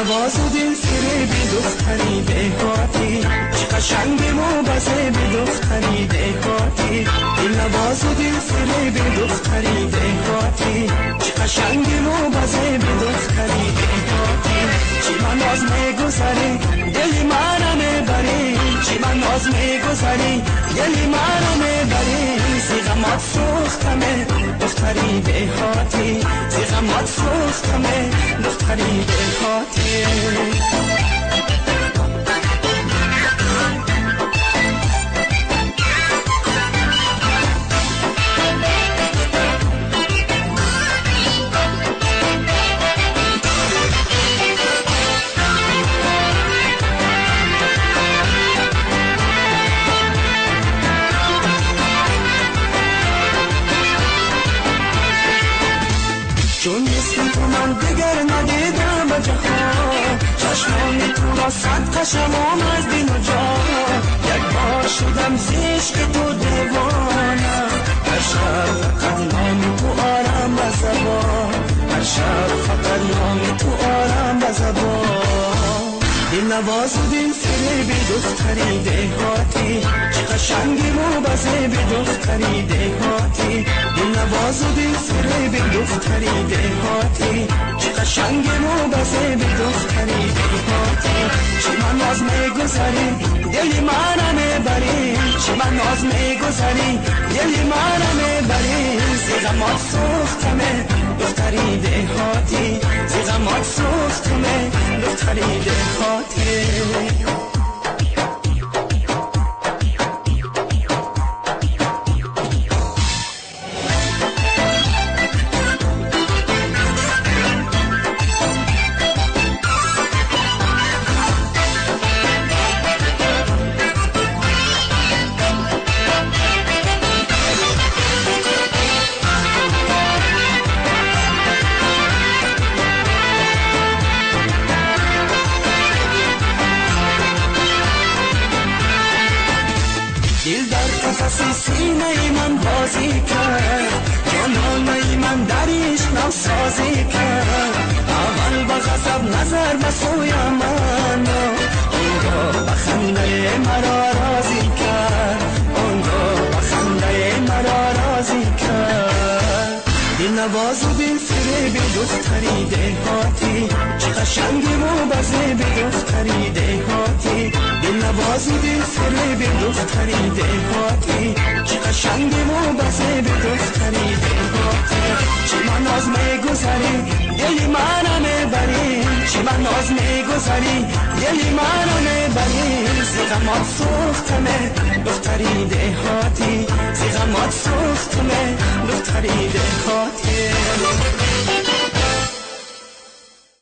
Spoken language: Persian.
نواز و دل فریبی دختری دهاتی، چه قشنگ موبزه به دختری دهاتی. دل نواز و دل فریبی دختری دهاتی، چه قشنگ موبزه به دختری دهاتی. چی من ناز میگذاری دل منو میبری، چی من ناز میگذاری دل منو میبری. زیغمات سوختمه دختری دهاتی، زیغمات سوختمه دختری دهاتی. چون مثل تو من دیگر ندیدم به جهان، چشمان تو را صد قشم آمد دین و جان. یک بار شدم زیش که تو دیوانم، هر شب فقط نام تو آرم به زبان، هر شب فقط نام تو آرم به زبان. دل نواز و دل فریبی دختری دهاتی، چه قشنگی موبزه به دختری دهاتی. دل نواز و دل فریبی دختری دهاتی، چه قشنگی موبزه به دختری دهاتی. چه من ناز میگذاری دل منو میبری، چه من ناز میگذاری دل منو میبری. زیغمات سوختمه دختری دهاتی، زیغمات سوختمه دختری دهاتی. دل در قفس سینه من بازی کرد، جانانه من دریش نوسازی کرد. اول با غضب نظر به سوی من، اونگاه به خنده مرا راضی کرد، اونگاه به خنده مرا راضی کرد. دل نواز و دل فریبی دختری دهاتی، چه قشنگی موبزه به دختری دهاتی. دل نواز و دل فریبی دختری دهاتی، چه قشنگی موبزه به دختری دهاتی. چه من ناز میگذاری دل منو میبری، چه من ناز میگذاری دل منو میبری. زیغمات سوختمه دختری دهاتی، زیغمات سوختمه دختری دهاتی.